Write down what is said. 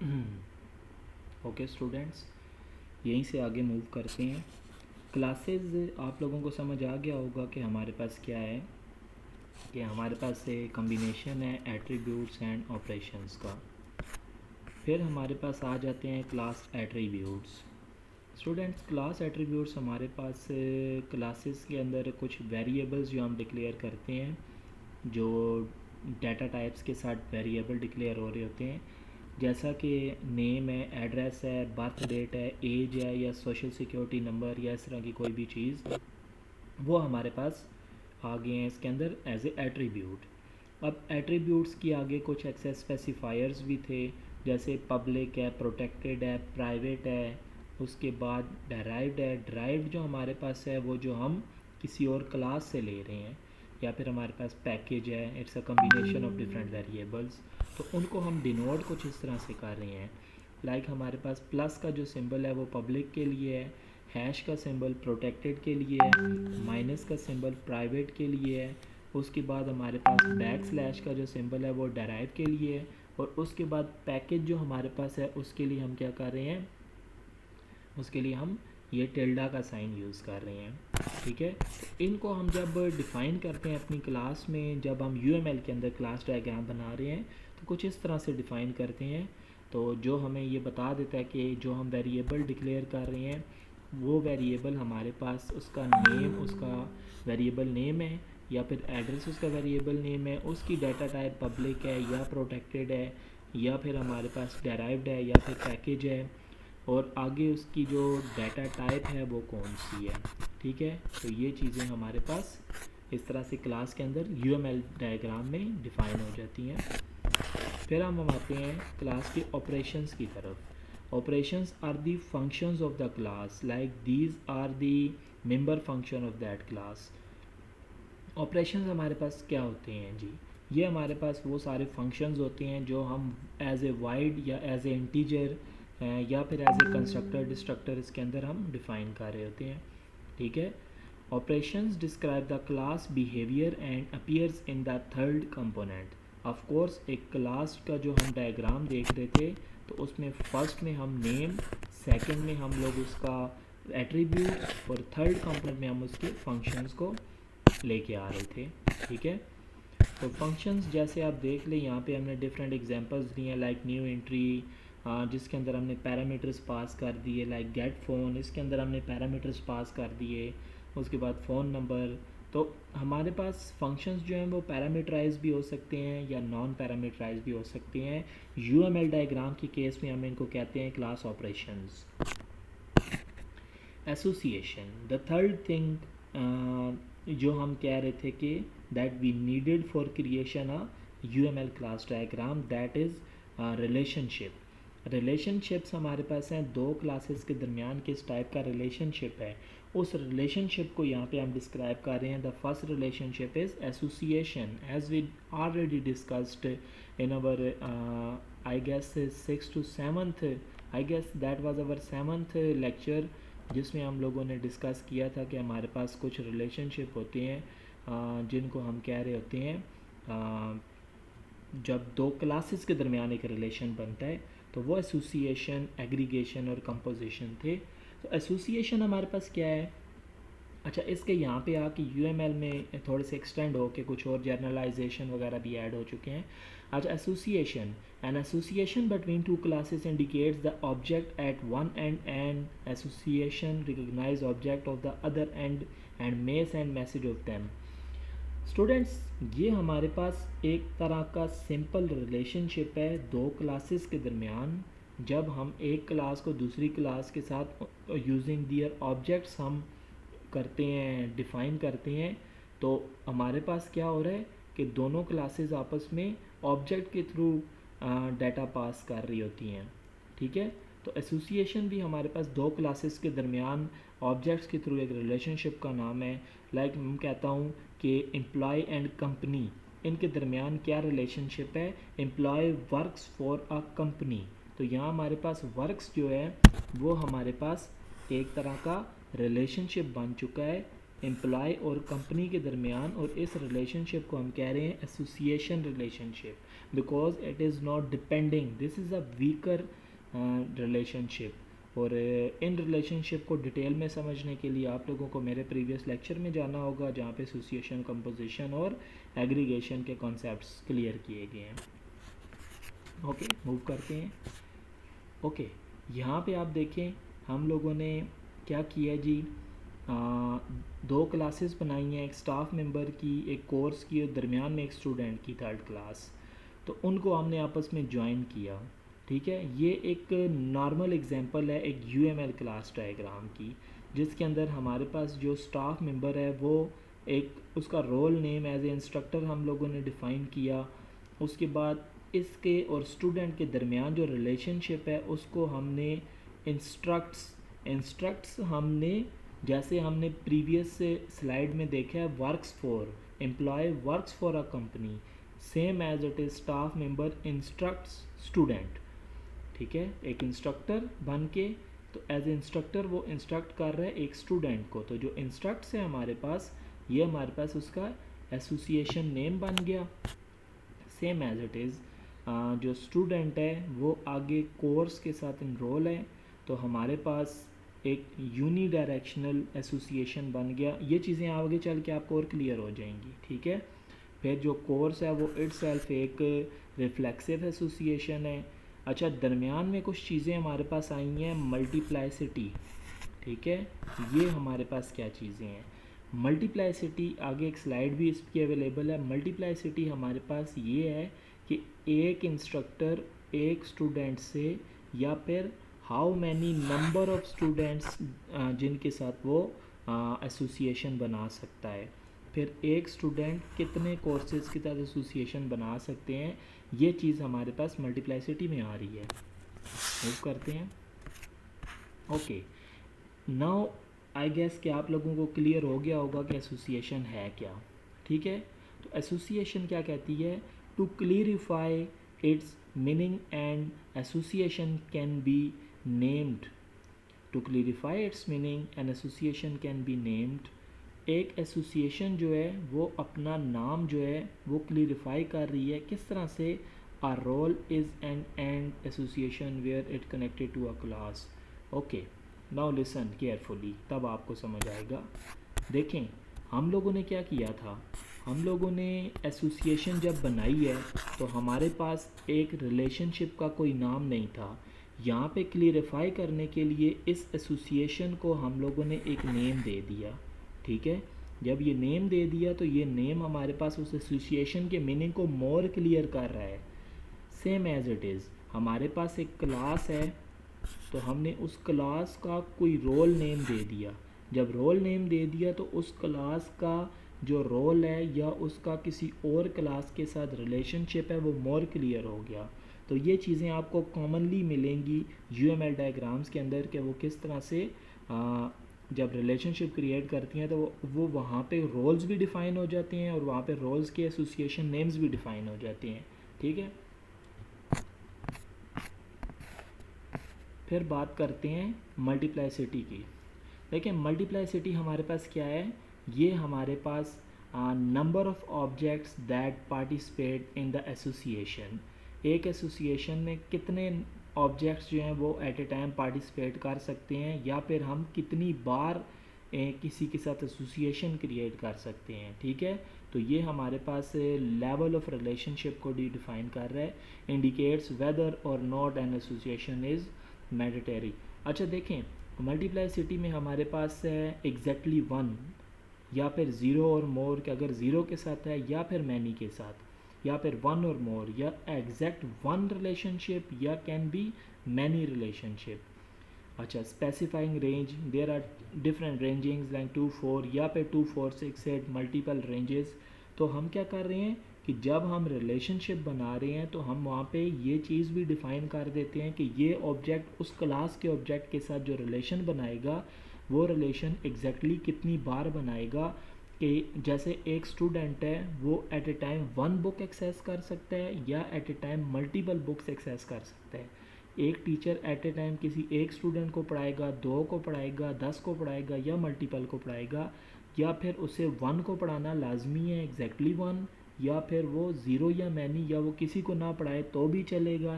Okay students, यहीं से आगे मूव करते हैं। क्लासेस आप लोगों को समझ आ गया होगा कि हमारे पास क्या है, कि हमारे पास एक कम्बिनेशन है एट्रीब्यूट्स एंड ऑपरेशंस का। फिर हमारे पास आ जाते हैं class attributes. Students, class attributes हमारे पास क्लासेस के अंदर कुछ वेरिएबल्स जो हम डिक्लेयर करते हैं, जो डाटा टाइप्स के साथ वेरिएबल डिक्लेयर हो रहे होते हैं, जैसा कि नेम है, एड्रेस है, बर्थ डेट है, एज है, या सोशल सिक्योरिटी नंबर, या इस तरह की कोई भी चीज़, वो हमारे पास आ गए हैं इसके अंदर एज ए एट्रीब्यूट। अब एट्रीब्यूट्स की आगे कुछ एक्सेस स्पेसिफायर्स भी थे, जैसे पब्लिक है, प्रोटेक्टेड है, प्राइवेट है, उसके बाद डेराइव्ड है। डेराइव्ड जो हमारे पास है वो जो हम किसी और क्लास से ले रहे हैं, या फिर हमारे पास पैकेज है, it's a combination of different variables, तो उनको हम डिनोट कुछ इस तरह से कर रहे हैं। लाइक हमारे पास प्लस का जो सिंबल है वो पब्लिक के लिए है, हैश का सिंबल प्रोटेक्टेड के लिए है, माइनस का सिंबल प्राइवेट के लिए है, उसके बाद हमारे पास बैक स्लैश का जो सिंबल है वो डेराइव के लिए है, और उसके बाद पैकेज जो हमारे पास है उसके लिए हम क्या कर रहे हैं, उसके लिए हम ये टिल्डा का साइन यूज़ कर रहे हैं। ठीक है, तो इनको हम जब डिफ़ाइन करते हैं अपनी क्लास में, जब हम यूएमएल के अंदर क्लास डायग्राम बना रहे हैं, तो कुछ इस तरह से डिफ़ाइन करते हैं। तो जो हमें ये बता देता है कि जो हम वेरिएबल डिक्लेयर कर रहे हैं वो वेरिएबल हमारे पास उसका नेम, उसका वेरिएबल नेम है, या फिर एड्रेस उसका वेरिएबल नेम है, उसकी डाटा टाइप पब्लिक है या प्रोटेक्टेड है, या फिर हमारे पास डेराइव्ड है, या फिर पैकेज है, और आगे उसकी जो डाटा टाइप है वो कौन सी है। ठीक है, तो ये चीज़ें हमारे पास इस तरह से क्लास के अंदर यूएमएल डायग्राम में डिफ़ाइन हो जाती हैं। फिर हम आते हैं क्लास के ऑपरेशंस की तरफ। Operations are the functions of the class, like these are the member function of that class. Operations हमारे पास क्या होते हैं जी, ये हमारे पास वो सारे फंक्शंस होते हैं जो हम एज ए वाइड या एज ए इंटीजर या फिर एज ए कंस्ट्रक्टर डिस्ट्रक्टर इसके अंदर हम डिफ़ाइन कर रहे होते हैं। ठीक है, operations describe the class behaviour and appears in the third component. Of course एक क्लास का जो हम डायग्राम देख रहे थे, तो उसमें फर्स्ट में हम नेम, सेकंड में हम लोग उसका एट्रीब्यूट, और थर्ड कंपोनेंट में हम उसके फंक्शंस को लेके आ रहे थे। ठीक है, तो फंक्शंस जैसे आप देख लें, यहाँ पे हमने डिफरेंट एग्जांपल्स दिए हैं, लाइक न्यू एंट्री जिसके अंदर हमने पैरामीटर्स पास कर दिए, लाइक गेट फ़ोन, इसके अंदर हमने पैरामीटर्स पास कर दिए, उसके बाद फ़ोन नंबर। तो हमारे पास फंक्शंस जो हैं वो पैरामीटराइज भी हो सकते हैं या नॉन पैरामीटराइज भी हो सकते हैं। यूएमएल डायग्राम के केस में हम इनको कहते हैं class operations. Association, the third thing जो हम कह रहे थे कि that we needed for creation a UML class diagram, that is relationship. Relationships हमारे पास हैं, दो क्लासेस के दरमियान किस टाइप का रिलेशनशिप है, उस रिलेशनशिप को यहाँ पे हम डिस्क्राइब कर रहे हैं। The first relationship is association, as we already discussed in our I guess 6th to 7th, I guess that was our 7th lecture, जिसमें हम लोगों ने डिस्कस किया था कि हमारे पास कुछ रिलेशनशिप होते हैं जिनको हम कह रहे होते हैं जब दो क्लासेस के दरमियान एक रिलेशन बनता है, तो वो एसोसिएशन, एग्रीगेशन और कंपोजिशन थे। तो एसोसिएशन हमारे पास क्या है, अच्छा इसके यहाँ पे आके यूएमएल में थोड़े से एक्सटेंड हो के कुछ और जर्नलाइजेशन वगैरह भी ऐड हो चुके हैं। अच्छा, association, an association between two classes indicates the object at one end and association recognize object of the other end may send message of them. Students, ये हमारे पास एक तरह का सिंपल रिलेशनशिप है दो क्लासेस के दरमियान। जब हम एक क्लास को दूसरी क्लास के साथ यूजिंग दियर ऑब्जेक्ट्स हम करते हैं, डिफ़ाइन करते हैं, तो हमारे पास क्या हो रहा है कि दोनों क्लासेस आपस में ऑब्जेक्ट के थ्रू डाटा पास कर रही होती हैं। ठीक है, तो एसोसिएशन भी हमारे पास दो क्लासेस के दरमियान ऑब्जेक्ट्स के थ्रू एक रिलेशनशिप का नाम है। लाइक मैं कहता हूँ कि एम्प्लॉय एंड कंपनी, इनके दरमियान क्या रिलेशनशिप है, employ works for a company. तो यहाँ हमारे पास वर्क्स जो है वो हमारे पास एक तरह का रिलेशनशिप बन चुका है एम्प्लॉय और कंपनी के दरमियान, और इस रिलेशनशिप को हम कह रहे हैं association relationship, because it is not depending, this is a weaker relationship. और इन रिलेशनशिप को डिटेल में समझने के लिए आप लोगों को मेरे प्रीवियस लेक्चर में जाना होगा, जहाँ पे एसोसिएशन, कंपोजिशन और एग्रीगेशन के कॉन्सेप्ट्स क्लियर किए गए हैं। ओके, मूव करते हैं। ओके, यहाँ पे आप देखें हम लोगों ने क्या किया जी, दो क्लासेस बनाई हैं, एक स्टाफ मेंबर की, एक कोर्स की, और दरमियान में एक स्टूडेंट की, थर्ड क्लास। तो उनको हमने आपस में ज्वाइन किया। ठीक है, ये एक नॉर्मल एग्जांपल है एक यूएमएल क्लास डायग्राम की, जिसके अंदर हमारे पास जो स्टाफ मेंबर है वो एक, उसका role name as a instructor हम लोगों ने डिफ़ाइन किया। उसके बाद इसके और स्टूडेंट के दरमियान जो रिलेशनशिप है उसको हमने इंस्ट्रक्ट्स हमने, जैसे हमने प्रीवियस स्लाइड में देखा है, works for, employ works for a company, same as it is staff member instructs student. ठीक है, एक इंस्ट्रक्टर बन के, तो एज इंस्ट्रक्टर वो इंस्ट्रक्ट कर रहा है एक स्टूडेंट को, तो जो इंस्ट्रक्ट्स है हमारे पास, ये हमारे पास उसका एसोसिएशन नेम बन गया। सेम एज इट इज़ जो स्टूडेंट है वो आगे कोर्स के साथ इनरोल है, तो हमारे पास एक यूनी डायरेक्शनल एसोसिएशन बन गया। ये चीज़ें आगे चल के आपको और क्लियर हो जाएंगी। ठीक है, फिर जो कोर्स है वो इटसेल्फ एक रिफ्लेक्सिव एसोसिएशन है। अच्छा, दरमियान में कुछ चीज़ें हमारे पास आई हैं, मल्टीप्लाइसिटी। ठीक है, ये हमारे पास क्या चीज़ें हैं, मल्टीप्लाइसिटी, आगे एक स्लाइड भी इसकी अवेलेबल है। मल्टीप्लाइसिटी हमारे पास ये है कि एक इंस्ट्रक्टर एक स्टूडेंट से, या फिर how many number of students जिनके साथ वो एसोसिएशन बना सकता है। फिर एक स्टूडेंट कितने कोर्सेज के साथ एसोसिएशन बना सकते हैं, ये चीज़ हमारे पास मल्टीप्लाइसिटी में आ रही है। मूव करते हैं। ओके, नाउ आई गेस कि आप लोगों को क्लियर हो गया होगा कि एसोसिएशन है क्या। ठीक है, तो एसोसिएशन क्या कहती है, to clarify its meaning and association can be named. To clarify its meaning and association can be named. एक एसोसिएशन जो है वो अपना नाम जो है वो क्लियरिफाई कर रही है, किस तरह से, a role is an end association where it connected to a class. Okay, now listen carefully, तब आपको समझ आएगा। देखें हम लोगों ने क्या किया था, हम लोगों ने एसोसिएशन जब बनाई है तो हमारे पास एक रिलेशनशिप का कोई नाम नहीं था। यहाँ पे क्लियरिफाई करने के लिए इस एसोसिएशन को हम लोगों ने एक नेम दे दिया। ठीक है, जब ये नेम दे दिया तो ये नेम हमारे पास उस एसोसिएशन के मीनिंग को मोर क्लियर कर रहा है। सेम एज इट इज़ हमारे पास एक क्लास है, तो हमने उस क्लास का कोई रोल नेम दे दिया। जब रोल नेम दे दिया तो उस क्लास का जो रोल है या उसका किसी और क्लास के साथ रिलेशनशिप है वो मोर क्लियर हो गया। तो ये चीज़ें आपको कॉमनली मिलेंगी यूएमएल डायग्राम्स के अंदर कि वो किस तरह से जब रिलेशनशिप क्रिएट करती हैं तो वो वहाँ पे रोल्स भी डिफ़ाइन हो जाते हैं, और वहाँ पे रोल्स के एसोसिएशन नेम्स भी डिफ़ाइन हो जाते हैं। ठीक है, फिर बात करते हैं मल्टीप्लाइसिटी की। देखिए मल्टीप्लाइसिटी हमारे पास क्या है, ये हमारे पास number of objects that participate in the association. एक एसोसिएशन में कितने ऑब्जेक्ट्स जो हैं वो एट ए टाइम पार्टिसिपेट कर सकते हैं, या फिर हम कितनी बार किसी के साथ एसोसिएशन क्रिएट कर सकते हैं। ठीक है, तो ये हमारे पास लेवल ऑफ रिलेशनशिप को डिफाइन कर रहा है, इंडिकेट्स वेदर और not an association is mandatory. अच्छा देखें, मल्टीप्लाइसिटी में हमारे पास है एग्जैक्टली वन, या फिर ज़ीरो और मोर, कि अगर ज़ीरो के साथ है, या फिर मैनी के साथ, या फिर वन और मोर, या एग्जैक्ट वन रिलेशनशिप, या कैन बी मैनी रिलेशनशिप। अच्छा, specifying range, there are different rangings like 2 4, या फिर 2 4 6 8, मल्टीपल रेंजेस। तो हम क्या कर रहे हैं कि जब हम रिलेशनशिप बना रहे हैं तो हम वहाँ पे ये चीज़ भी डिफ़ाइन कर देते हैं कि ये ऑब्जेक्ट उस क्लास के ऑब्जेक्ट के साथ जो रिलेशन बनाएगा वो रिलेशन एग्जैक्टली कितनी बार बनाएगा। कि जैसे एक स्टूडेंट है वो at a time one book access कर सकता है, या at a time multiple books access कर सकता है। एक टीचर एट ए टाइम किसी एक स्टूडेंट को पढ़ाएगा, 2 को पढ़ाएगा, 10 को पढ़ाएगा, या मल्टीपल को पढ़ाएगा, या फिर उसे 1 को पढ़ाना लाजमी है, एग्जैक्टली 1, या फिर वो 0 या मैनी या वो किसी को ना पढ़ाए तो भी चलेगा,